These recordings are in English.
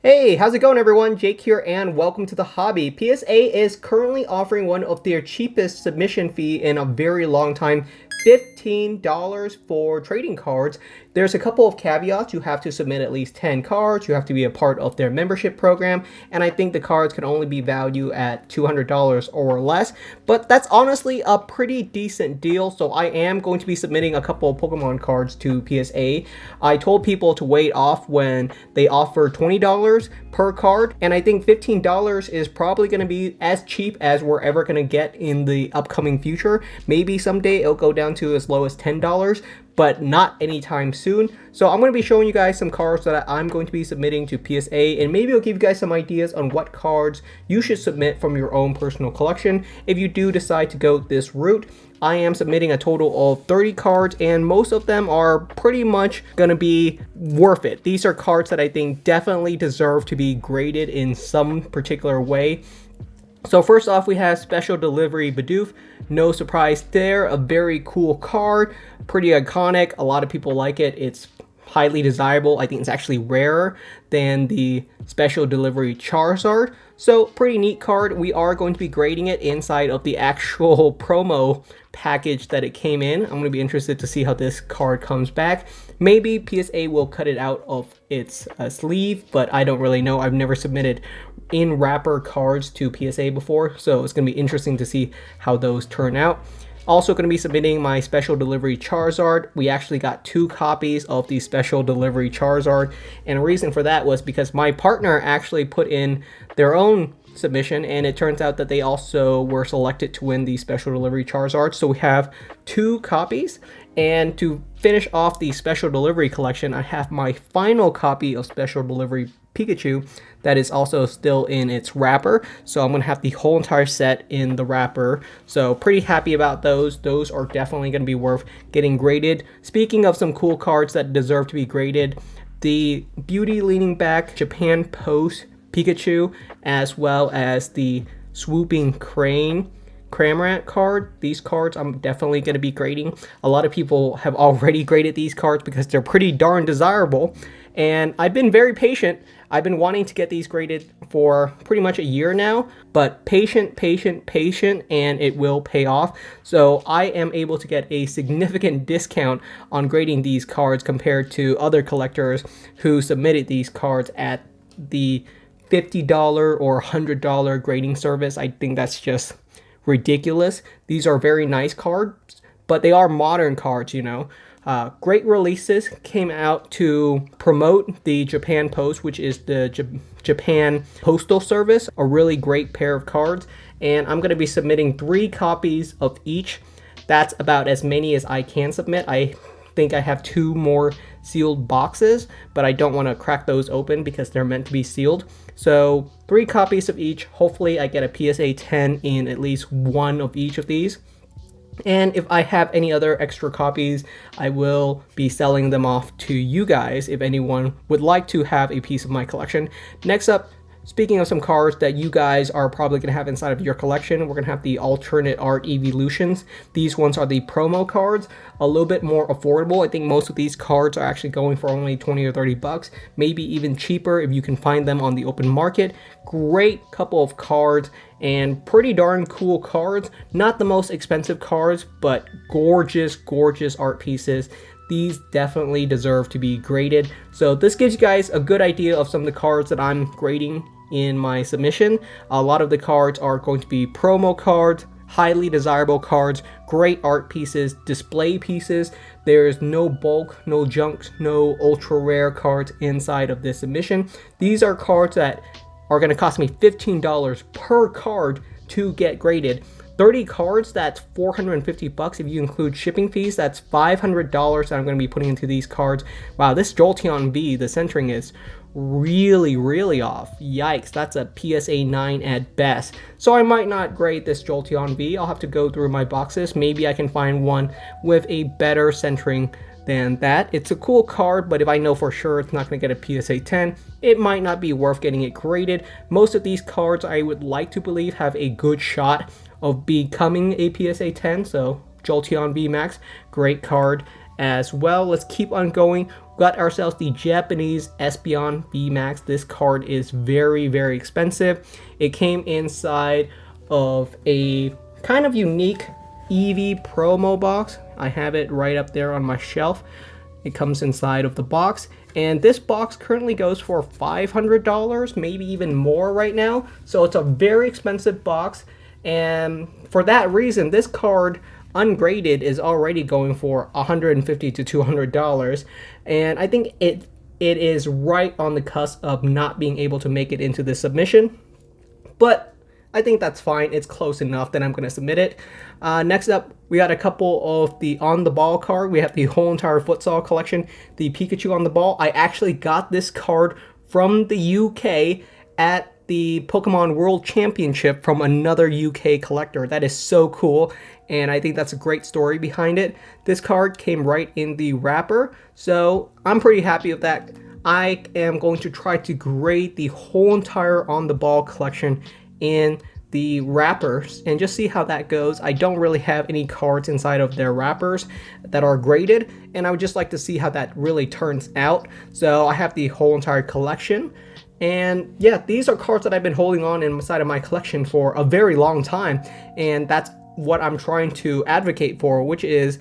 Hey, how's it going everyone? Jake here and welcome to the hobby. PSA is currently offering one of their cheapest submission fee in a very long time, $15 for trading cards. There's a couple of caveats. You have to submit at least 10 cards. You have to be a part of their membership program. And I think the cards can only be valued at $200 or less. But that's honestly a pretty decent deal. So I am going to be submitting a couple of Pokemon cards to PSA. I told people to wait off when they offer $20 per card. And I think $15 is probably going to be as cheap as we're ever going to get in the upcoming future. Maybe someday it'll go down to as low as $10, but not anytime soon. So I'm going to be showing you guys some cards that I'm going to be submitting to PSA, and maybe I'll give you guys some ideas on what cards you should submit from your own personal collection if you do decide to go this route. I am submitting a total of 30 cards, and most of them are pretty much going to be worth it. These are cards that I think definitely deserve to be graded in some particular way. So first off, we have Special Delivery Bidoof. No surprise there, a very cool card, pretty iconic. A lot of people like it. It's highly desirable. I think it's actually rarer than the Special Delivery Charizard. So pretty neat card. We are going to be grading it inside of the actual promo package that it came in. I'm going to be interested to see how this card comes back. Maybe PSA will cut it out of its sleeve, but I don't really know. I've never submitted in wrapper cards to PSA before, so it's going to be interesting to see how those turn out. Also going to be submitting my Special Delivery Charizard. We actually got 2 copies of the Special Delivery Charizard, and the reason for that was because my partner actually put in their own submission, and it turns out that they also were selected to win the Special Delivery Charizard. So we have 2 copies, and to finish off the Special Delivery collection, I have my final copy of Special Delivery Pikachu that is also still in its wrapper. So I'm going to have the whole entire set in the wrapper. So pretty happy about those. Those are definitely going to be worth getting graded. Speaking of some cool cards that deserve to be graded, the Beauty Leaning Back Japan Post Pikachu, as well as the Swooping Crane Cramorant card. These cards I'm definitely going to be grading. A lot of people have already graded these cards because they're pretty darn desirable, and I've been very patient. I've been wanting to get these graded for pretty much a year now, but patient, and it will pay off. So I am able to get a significant discount on grading these cards compared to other collectors who submitted these cards at the $50 or $100 grading service. I think that's just ridiculous. These are very nice cards, but they are modern cards, you know. Great releases came out to promote the Japan Post, which is the Japan Postal Service, a really great pair of cards. And I'm going to be submitting 3 copies of each. That's about as many as I can submit. I think I have 2 more sealed boxes, but I don't want to crack those open because they're meant to be sealed. So 3 copies of each. Hopefully I get a PSA 10 in at least one of each of these. And if I have any other extra copies, I will be selling them off to you guys if anyone would like to have a piece of my collection. Next up, speaking of some cards that you guys are probably going to have inside of your collection, we're going to have the Alternate Art Evolutions. These ones are the promo cards, a little bit more affordable. I think most of these cards are actually going for only 20 or 30 bucks, maybe even cheaper if you can find them on the open market. Great couple of cards and pretty darn cool cards. Not the most expensive cards, but gorgeous art pieces. These definitely deserve to be graded. So this gives you guys a good idea of some of the cards that I'm grading in my submission. A lot of the cards are going to be promo cards, highly desirable cards, great art pieces, display pieces. There's no bulk, no junks, no ultra rare cards inside of this submission. These are cards that are going to cost me $15 per card to get graded. 30 cards, that's 450 bucks. If you include shipping fees, that's $500 that I'm going to be putting into these cards. Wow, this Jolteon V, the centering is really off. Yikes, that's a PSA 9 at best. So I might not grade this Jolteon V. I'll have to go through my boxes. Maybe I can find one with a better centering than that. It's a cool card, but if I know for sure it's not going to get a PSA 10, it might not be worth getting it graded. Most of these cards I would like to believe have a good shot of becoming a PSA 10, so Jolteon V Max, great card. as well. Let's keep on going. We got ourselves the Japanese Espeon VMAX. This card is very, very expensive. It came inside of a kind of unique Eevee promo box. I have it right up there on my shelf. It comes inside of the box, and this box currently goes for $500, maybe even more right now. So it's a very expensive box, and for that reason, this card ungraded is already going for $150 to $200, and I think it is right on the cusp of not being able to make it into the submission, but I think that's fine. It's close enough that I'm going to submit it. Next up, we got a couple of the On The Ball card. We have the whole entire futsal collection, the Pikachu On The Ball. I actually got this card from the UK at the Pokemon World Championship from another UK collector. That is so cool, and I think that's a great story behind it. This card came right in the wrapper, so I'm pretty happy with that. I am going to try to grade the whole entire On The Ball collection in the wrappers and just see how that goes. I don't really have any cards inside of their wrappers that are graded, and I would just like to see how that really turns out. So I have the whole entire collection, and yeah, these are cards that I've been holding on inside of my collection for a very long time, and that's what I'm trying to advocate for, which is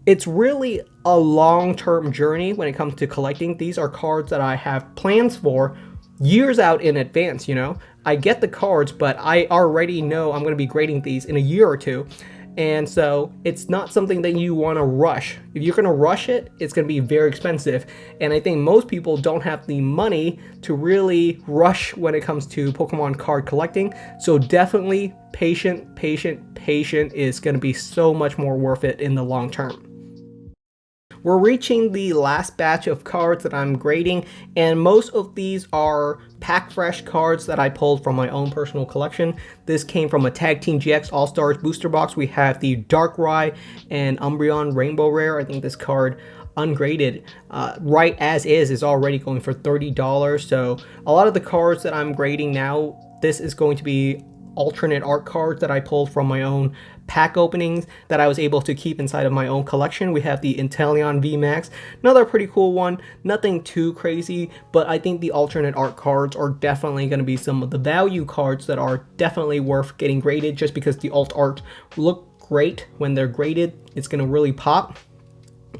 it's really a long-term journey when it comes to collecting. These are cards that I have plans for years out in advance, you know. I get the cards, but I already know I'm going to be grading these in a year or two. And so it's not something that you want to rush. If you're going to rush it, it's going to be very expensive. And I think most people don't have the money to really rush when it comes to Pokemon card collecting. So definitely patient is going to be so much more worth it in the long term. We're reaching the last batch of cards that I'm grading, and most of these are pack fresh cards that I pulled from my own personal collection. This came from a Tag Team GX All-Stars booster box. We have the Darkrai and Umbreon Rainbow Rare. I think this card ungraded right as is already going for $30. So a lot of the cards that I'm grading now, this is going to be alternate art cards that I pulled from my own pack openings that I was able to keep inside of my own collection. We have the Inteleon VMAX, another pretty cool one, nothing too crazy, but I think the alternate art cards are definitely going to be some of the value cards that are definitely worth getting graded, just because the alt art look great when they're graded. It's going to really pop.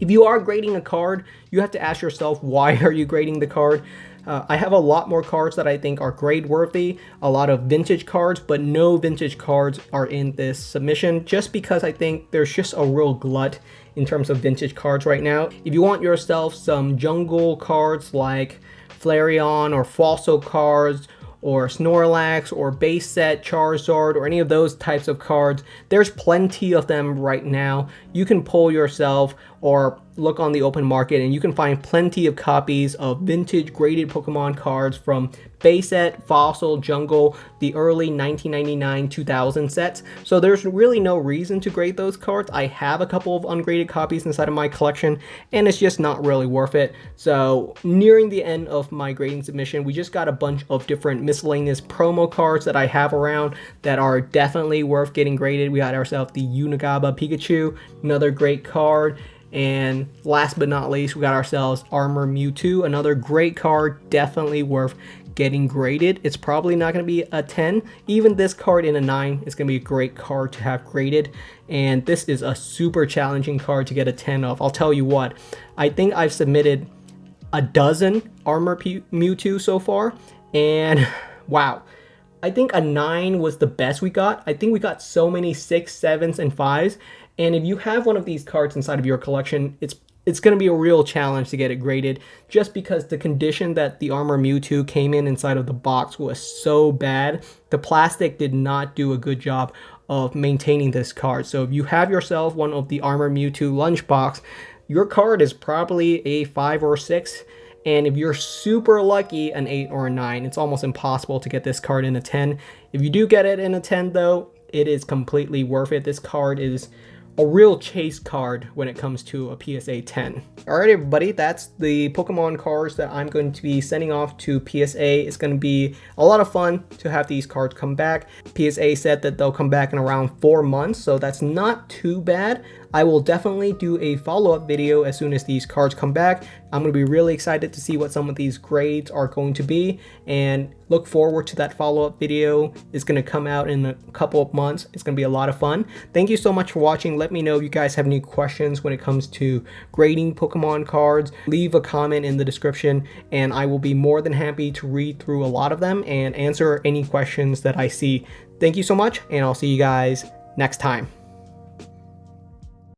If you are grading a card, you have to ask yourself, why are you grading the card? I have a lot more cards that I think are grade worthy, a lot of vintage cards, but no vintage cards are in this submission, just because I think there's just a real glut in terms of vintage cards right now. If you want yourself some jungle cards like Flareon or Falso cards, or Snorlax, or base set Charizard, or any of those types of cards, there's plenty of them right now. You can pull yourself or look on the open market and you can find plenty of copies of vintage graded Pokemon cards from base set, Fossil, Jungle, the early 1999-2000 sets. So there's really no reason to grade those cards. I have a couple of ungraded copies inside of my collection, and it's just not really worth it. So nearing the end of my grading submission, we just got a bunch of different miscellaneous promo cards that I have around that are definitely worth getting graded. We got ourselves the Unigaba Pikachu, another great card. And last but not least, we got ourselves Armor Mewtwo, another great card, definitely worth getting graded. It's probably not going to be a 10. Even this card in a 9 is going to be a great card to have graded. And this is a super challenging card to get a 10 of. I'll tell you what, I think I've submitted a dozen Armor Mewtwo so far. And wow, I think a 9 was the best we got. I think we got so many 6s, 7s, and 5s. And if you have one of these cards inside of your collection, it's going to be a real challenge to get it graded, just because the condition that the Armor Mewtwo came in inside of the box was so bad. The plastic did not do a good job of maintaining this card. So if you have yourself one of the Armor Mewtwo lunchbox, your card is probably a 5 or 6. And if you're super lucky, an 8 or a 9. It's almost impossible to get this card in a 10. If you do get it in a 10 though, it is completely worth it. This card is a real chase card when it comes to a PSA 10. Alright everybody, that's the Pokemon cards that I'm going to be sending off to PSA. It's going to be a lot of fun to have these cards come back. PSA said that they'll come back in around 4 months, so that's not too bad. I will definitely do a follow-up video as soon as these cards come back. I'm going to be really excited to see what some of these grades are going to be, and look forward to that follow-up video. It's going to come out in a couple of months. It's going to be a lot of fun. Thank you so much for watching. Let me know if you guys have any questions when it comes to grading Pokemon cards. Leave a comment in the description, and I will be more than happy to read through a lot of them and answer any questions that I see. Thank you so much, and I'll see you guys next time.